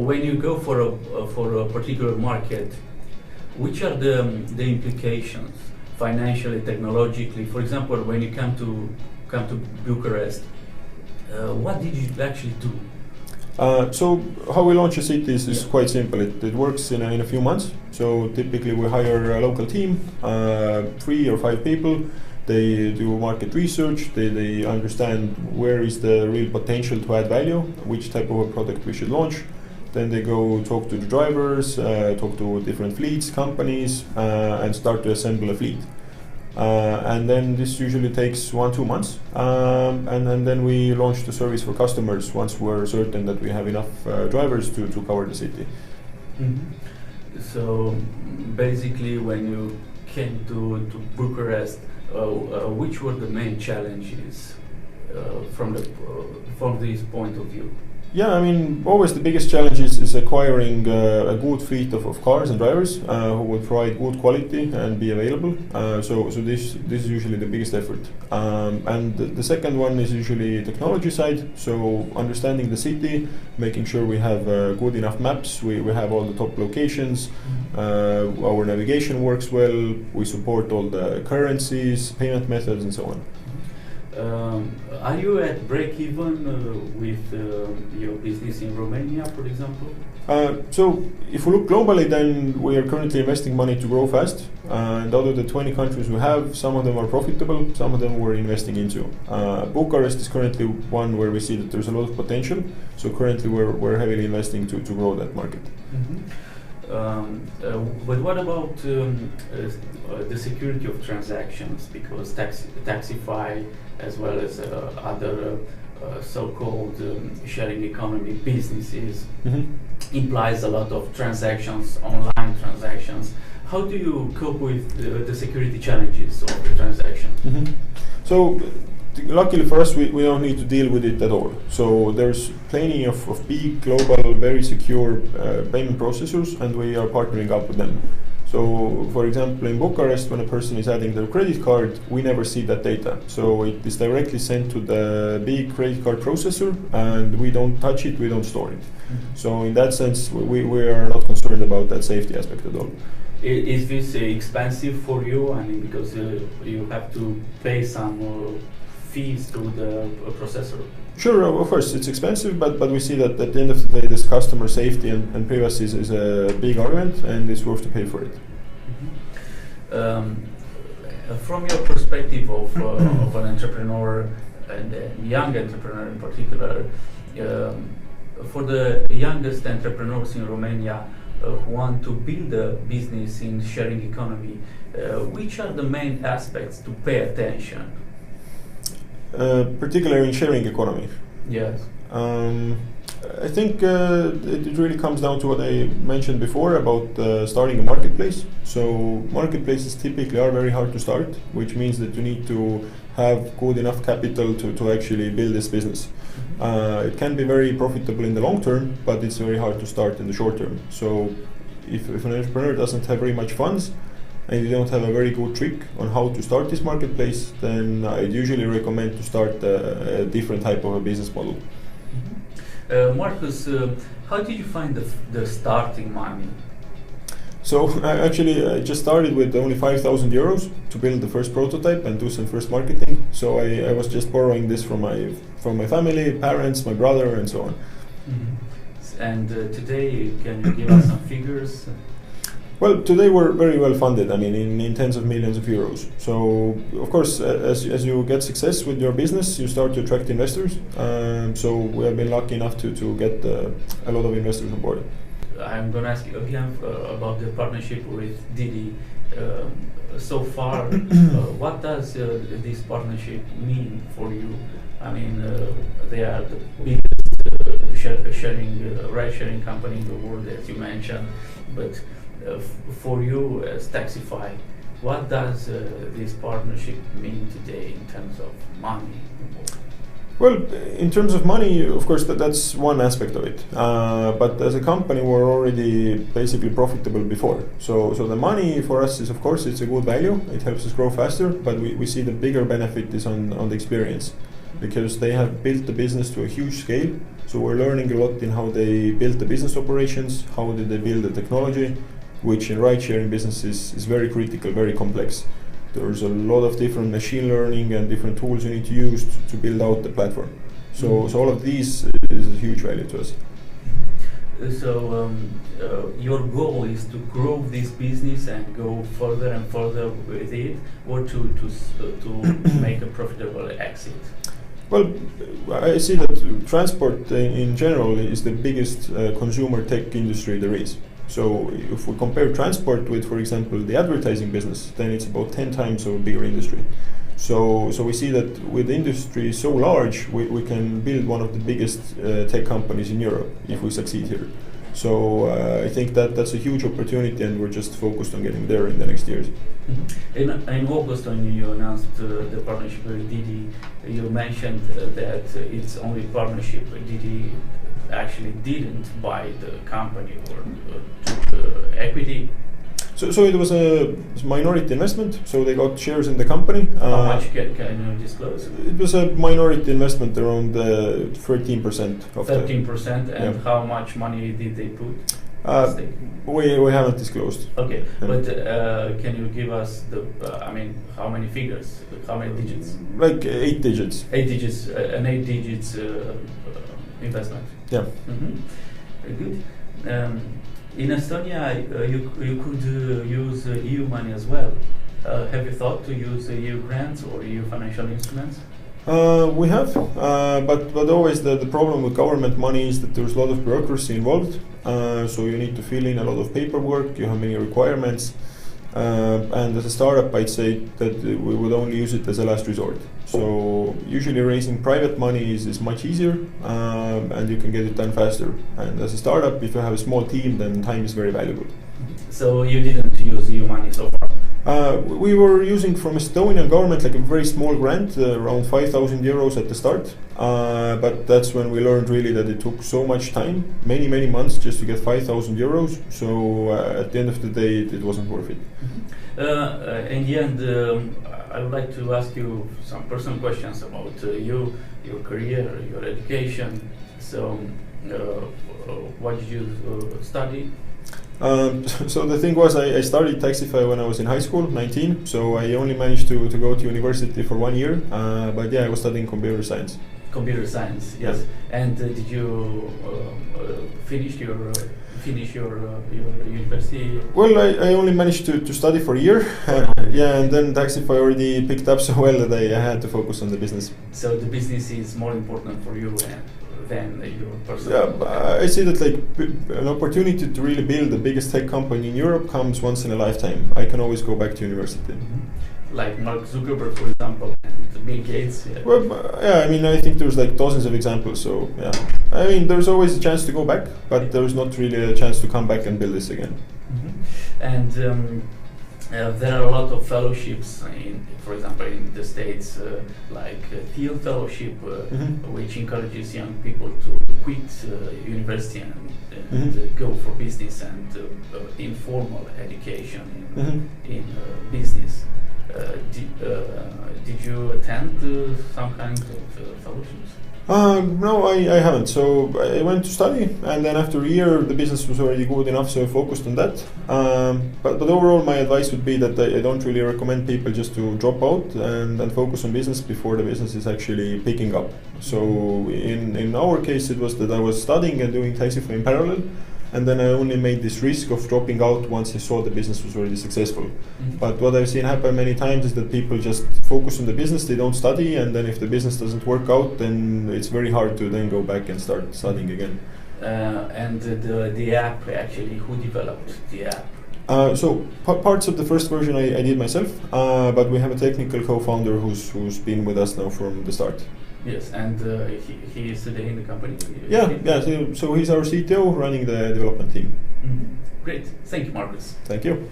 When you go for a particular market, which are the implications financially, technologically? For example, when you come to Bucharest, what did you actually do? So how we launch a city is quite simple. It works in a few months. So typically we hire a local team, 3 or 5 people. They do market research. They understand where is the real potential to add value, which type of a product we should launch. Then they go talk to the drivers, talk to different fleets, companies, and start to assemble a fleet. And then this usually takes 1-2 months, and then we launch the service for customers once we're certain that we have enough drivers to cover the city. Mm-hmm. So basically, when you came to Bucharest, which were the main challenges from this point of view? Yeah, I mean, always the biggest challenge is acquiring a good fleet of cars and drivers who will provide good quality and be available. So this is usually the biggest effort. And the second one is usually technology side. So understanding the city, making sure we have good enough maps, we have all the top locations, our navigation works well, we support all the currencies, payment methods, and so on. Are you at break-even with your business in Romania, for example? So if we look globally, then we are currently investing money to grow fast. And out of the 20 countries we have, some of them are profitable, some of them we're investing into. Bucharest is currently one where we see that there's a lot of potential. So currently we're heavily investing to grow that market. Mm-hmm. But what about the security of transactions? Because Taxify, as well as other so-called sharing economy businesses, implies a lot of transactions, online transactions. How do you cope with the security challenges of the transaction? Mm-hmm. So luckily for us, we don't need to deal with it at all. So there's plenty of big, global, very secure payment processors, and we are partnering up with them. So, for example, in Bucharest, when a person is adding their credit card, we never see that data. So it is directly sent to the big credit card processor, and we don't touch it, we don't store it. Mm-hmm. So in that sense, we are not concerned about that safety aspect at all. Is this expensive for you? I mean, because you have to pay some fees to the processor? Sure, of course, it's expensive, but we see that at the end of the day, this customer safety and privacy is a big argument, and it's worth to pay for it. Mm-hmm. From your perspective of an entrepreneur, and a young entrepreneur in particular, for the youngest entrepreneurs in Romania who want to build a business in sharing economy, which are the main aspects to pay attention? Particularly in sharing economy. Yes. I think it really comes down to what I mentioned before about starting a marketplace. So marketplaces typically are very hard to start, which means that you need to have good enough capital to actually build this business. It can be very profitable in the long term, but it's very hard to start in the short term. So if an entrepreneur doesn't have very much funds, and you don't have a very good trick on how to start this marketplace, then I'd usually recommend to start a different type of a business model. Mm-hmm. Marcus, how did you find the starting money? So I just started with only 5,000 euros to build the first prototype and do some first marketing. So I was just borrowing this from my family, parents, my brother, and so on. Mm-hmm. And today, can you give us some figures? Well, today we're very well funded. I mean, in tens of millions of euros. So, of course, as you get success with your business, you start to attract investors. So we have been lucky enough to get a lot of investors on board. I'm going to ask you again about the partnership with Didi. So far, what does this partnership mean for you? I mean, they are the biggest ride-sharing company in the world, as you mentioned, but for you as Taxify, what does this partnership mean today in terms of money? Well, in terms of money, of course, that's one aspect of it. But as a company, we're already basically profitable before. So the money for us is, of course, it's a good value. It helps us grow faster, but we see the bigger benefit is on the experience. because they have built the business to a huge scale. So we're learning a lot in how they built the business operations, how did they build the technology, which in ride-sharing business is very critical, very complex. There's a lot of different machine learning and different tools you need to use to build out the platform. So all of these is a huge value to us. So your goal is to grow this business and go further and further with it, or to make a profitable exit? Well, I see that transport in general is the biggest consumer tech industry there is. So if we compare transport with, for example, the advertising business, then it's about 10 times of a bigger industry. So we see that with the industry so large, we can build one of the biggest tech companies in Europe if we succeed here. So I think that's a huge opportunity, and we're just focused on getting there in the next years. Mm-hmm. In August, when you announced the partnership with Didi, you mentioned that it's only partnership. Didi actually didn't buy the company or took equity. So it was a minority investment, so they got shares in the company. How much can you disclose? It was a minority investment around 13% of 13%, and how much money did they put? We haven't disclosed. Okay, but can you give us how many figures, how many digits? Like 8 digits. 8 digits, an 8 digits investment. Yeah. Mm-hmm. Very good. In Estonia, you could use EU money as well. Have you thought to use EU grants or EU financial instruments? We have, but always the problem with government money is that there's a lot of bureaucracy involved. So you need to fill in a lot of paperwork, you have many requirements. And as a startup, I'd say that we would only use it as a last resort. So usually raising private money is much easier, and you can get it done faster. And as a startup, if you have a small team, then time is very valuable. So you didn't use EU money so far? We were using from Estonian government like a very small grant, around 5,000 euros at the start. But that's when we learned really that it took so much time, many months, just to get 5,000 euros. So at the end of the day, it wasn't worth it. Mm-hmm. In the end, I would like to ask you some personal questions about you, your career, your education. So, what did you study? So the thing was, I started Taxify when I was in high school, 19. So I only managed to go to university for 1 year. But yeah, I was studying computer science. Computer science, yes. Yeah. And did you finish your university? Well, I only managed to study for a year. Yeah, and then Taxify already picked up so well that I had to focus on the business. So the business is more important for you than your personal. Yeah, I see that like an opportunity to really build the biggest tech company in Europe comes once in a lifetime. I can always go back to university. Mm-hmm. Like Mark Zuckerberg, for example, and Bill Gates. Yeah. Well, yeah, I mean, I think there's like dozens of examples. So yeah, I mean, there's always a chance to go back, but there's not really a chance to come back and build this again. Mm-hmm. And there are a lot of fellowships, for example, in the States, like Thiel Fellowship, which encourages young people to quit university and go for business and informal education in business. Did you attend some kind of fellowships? No, I haven't. So I went to study, and then after a year, the business was already good enough, so I focused on that. But overall, my advice would be that I don't really recommend people just to drop out and focus on business before the business is actually picking up. So in our case, it was that I was studying and doing Taxify in parallel. And then I only made this risk of dropping out once I saw the business was already successful. Mm-hmm. But what I've seen happen many times is that people just focus on the business, they don't study, and then if the business doesn't work out, then it's very hard to then go back and start studying again. And the app, actually, who developed the app? So parts of the first version I did myself, but we have a technical co-founder who's been with us now from the start. Yes, and he is today in the company? Yeah, so he's our CTO running the development team. Mm-hmm. Great, thank you, Marcus. Thank you.